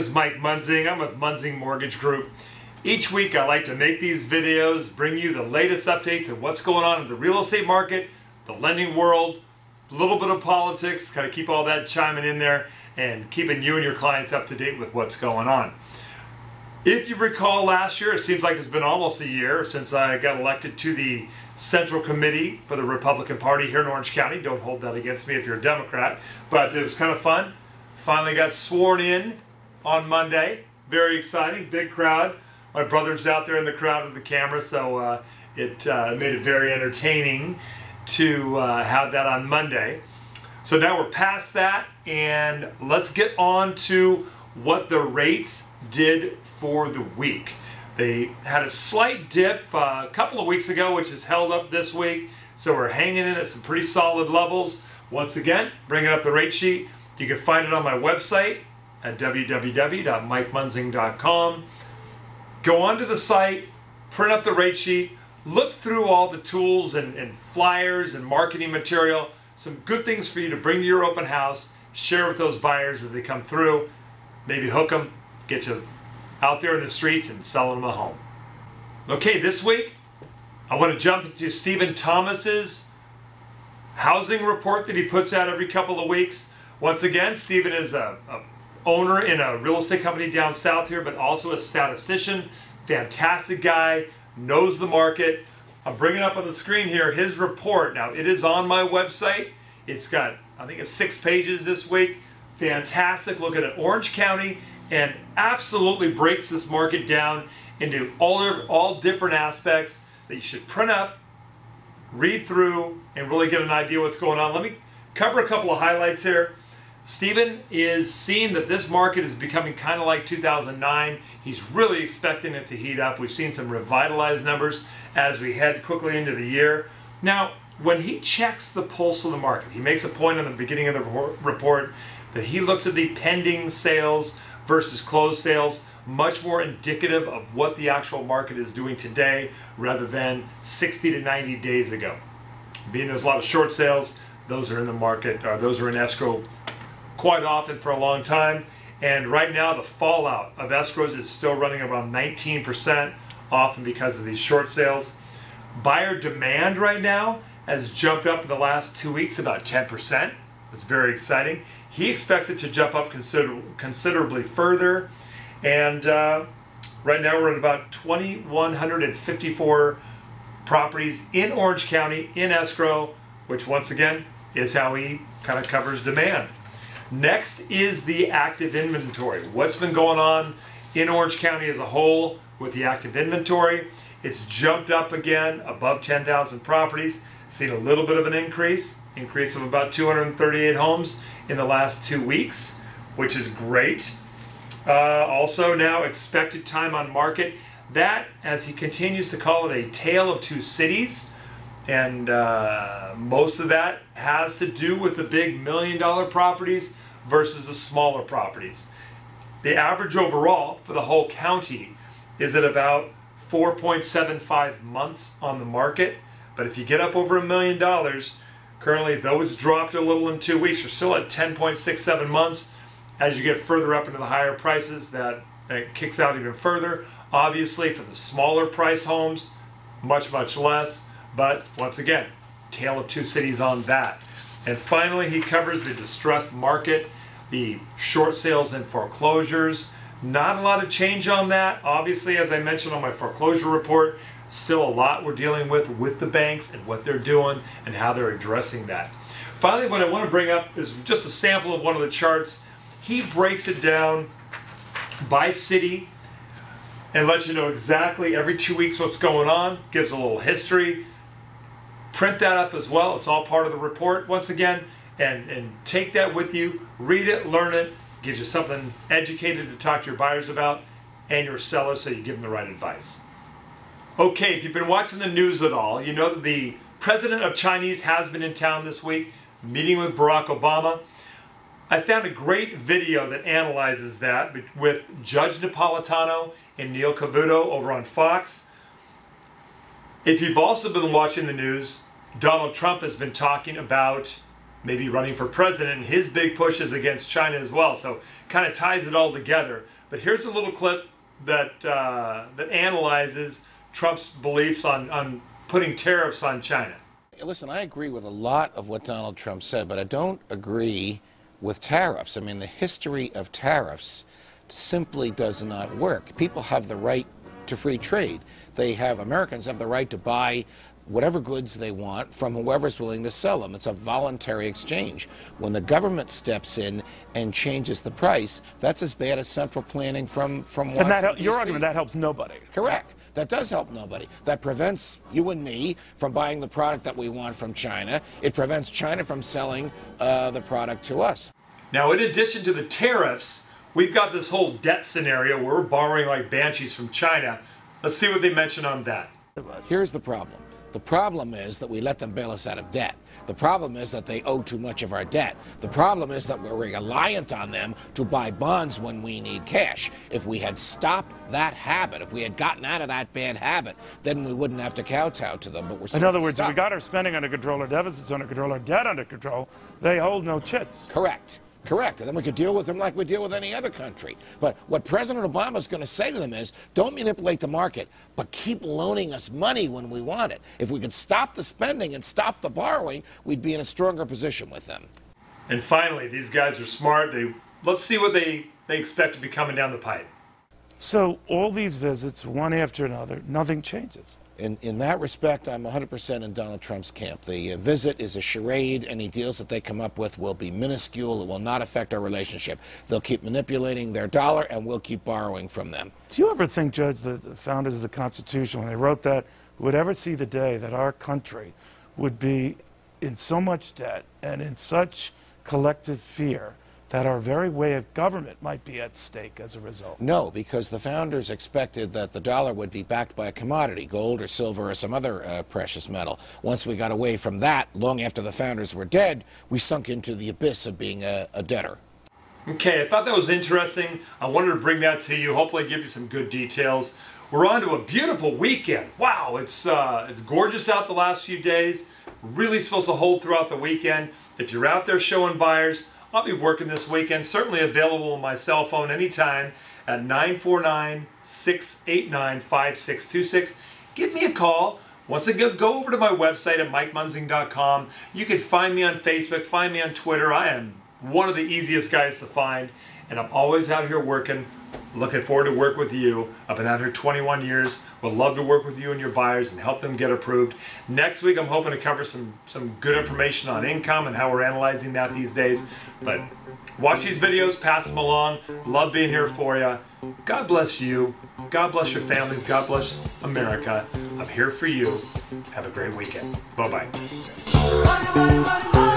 is Mike Munzing. I'm with Munzing Mortgage Group. Each week I like to make these videos, bring you the latest updates of what's going on in the real estate market, the lending world, a little bit of politics, kind of keep all that chiming in there and keeping you and your clients up to date with what's going on. If you recall last year, it seems like it's been almost a year since I got elected to the Central Committee for the Republican Party here in Orange County. Don't hold that against me if you're a Democrat, but it was kind of fun. Finally got sworn in on Monday. Very exciting, big crowd. My brother's out there in the crowd with the camera, so it made it very entertaining to have that on Monday. So now we're past that, and let's get on to what the rates did for the week. They had a slight dip a couple of weeks ago, which has held up this week. So we're hanging in at some pretty solid levels. Once again, bringing up the rate sheet. You can find it on my website at www.mikemunzing.com. Go onto the site, print up the rate sheet, look through all the tools and flyers and marketing material. Some good things for you to bring to your open house, share with those buyers as they come through, maybe hook them, get you out there in the streets and selling them a home. Okay, this week I want to jump into Stephen Thomas's housing report that he puts out every couple of weeks. Once again, Stephen is a owner in a real estate company down south here, but also a statistician. Fantastic guy, knows the market. I'm bringing up on the screen here his report. Now, it is on my website. It's got, I think it's 6 pages this week. Fantastic. Look at Orange County, and absolutely breaks this market down into all different aspects that you should print up, read through, and really get an idea what's going on. Let me cover a couple of highlights here. Stephen is seeing that this market is becoming kind of like 2009. He's really expecting it to heat up. We've seen some revitalized numbers as we head quickly into the year. Now, when he checks the pulse of the market, he makes a point in the beginning of the report that he looks at the pending sales versus closed sales, much more indicative of what the actual market is doing today rather than 60 to 90 days ago. Being there's a lot of short sales, those are in the market, or those are in escrow quite often for a long time. And right now the fallout of escrows is still running around 19%, often because of these short sales. Buyer demand right now has jumped up in the last 2 weeks about 10%. That's very exciting. He expects it to jump up considerably further. And right now we're at about 2,154 properties in Orange County in escrow, which once again is how he kind of covers demand. Next is the active inventory. What's been going on in Orange County as a whole with the active inventory? It's jumped up again above 10,000 properties. Seen a little bit of an increase of about 238 homes in the last 2 weeks, which is great. Also now expected time on market. That, as he continues to call it, a tale of two cities. And most of that has to do with the big $1 million properties versus the smaller properties. The average overall for the whole county is at about 4.75 months on the market. But if you get up over $1 million, currently, though it's dropped a little in 2 weeks, you're still at 10.67 months. As you get further up into the higher prices, that kicks out even further. Obviously, for the smaller price homes, much, much less. But once again, tale of two cities on that. And finally, he covers the distressed market, the short sales and foreclosures. Not a lot of change on that. Obviously, as I mentioned on my foreclosure report, still a lot we're dealing with the banks and what they're doing and how they're addressing that. Finally, what I want to bring up is just a sample of one of the charts. He breaks it down by city and lets you know exactly every 2 weeks what's going on, gives a little history. Print that up as well. It's all part of the report once again, and take that with you, read it, learn it, gives you something educated to talk to your buyers about and your sellers so you give them the right advice. Okay, if you've been watching the news at all, you know that the president of Chinese has been in town this week, meeting with Barack Obama. I found a great video that analyzes that with Judge Napolitano and Neil Cavuto over on Fox. If you've also been watching the news, Donald Trump has been talking about maybe running for president, and his big push is against China as well. So kind of ties it all together. But here's a little clip that that analyzes Trump's beliefs on putting tariffs on China. Listen, I agree with a lot of what Donald Trump said, but I don't agree with tariffs. I mean, the history of tariffs simply does not work. People have the right to free trade. Americans have the right to buy whatever goods they want from whoever's willing to sell them. It's a voluntary exchange. When the government steps in and changes the price, that's as bad as central planning from Washington, And your argument, that helps nobody. Correct. That does help nobody. That prevents you and me from buying the product that we want from China. It prevents China from selling the product to us. Now, in addition to the tariffs, we've got this whole debt scenario where we're borrowing like banshees from China. Let's see what they mention on that. Here's the problem. The problem is that we let them bail us out of debt. The problem is that they owe too much of our debt. The problem is that we're reliant on them to buy bonds when we need cash. If we had stopped that habit, if we had gotten out of that bad habit, then we wouldn't have to kowtow to them. But we're in other words, if we got our spending under control, our deficits under control, our debt under control, they hold no chits. Correct. Correct. And then we could deal with them like we deal with any other country. But what President Obama is going to say to them is, don't manipulate the market, but keep loaning us money when we want it. If we could stop the spending and stop the borrowing, we'd be in a stronger position with them. And finally, these guys are smart. Let's see what they expect to be coming down the pipe. So all these visits, one after another, nothing changes. In that respect, I'm 100% in Donald Trump's camp. The visit is a charade. Any deals that they come up with will be minuscule. It will not affect our relationship. They'll keep manipulating their dollar, and we'll keep borrowing from them. Do you ever think, Judge, the founders of the Constitution, when they wrote that, would ever see the day that our country would be in so much debt and in such collective fear that our very way of government might be at stake as a result? No, because the founders expected that the dollar would be backed by a commodity, gold or silver or some other precious metal. Once we got away from that, long after the founders were dead, we sunk into the abyss of being a debtor. Okay, I thought that was interesting. I wanted to bring that to you, hopefully give you some good details. We're on to a beautiful weekend. Wow, it's gorgeous out the last few days. Really supposed to hold throughout the weekend. If you're out there showing buyers, I'll be working this weekend, certainly available on my cell phone anytime at 949-689-5626. Give me a call. Once again, go over to my website at MikeMunzing.com. You can find me on Facebook, find me on Twitter. I am one of the easiest guys to find, and I'm always out here working. Looking forward to work with you. I've been out here 21 years. Would love to work with you and your buyers and help them get approved. Next week, I'm hoping to cover some good information on income and how we're analyzing that these days. But watch these videos, pass them along. Love being here for you. God bless you. God bless your families. God bless America. I'm here for you. Have a great weekend. Bye-bye. Money, money, money, money.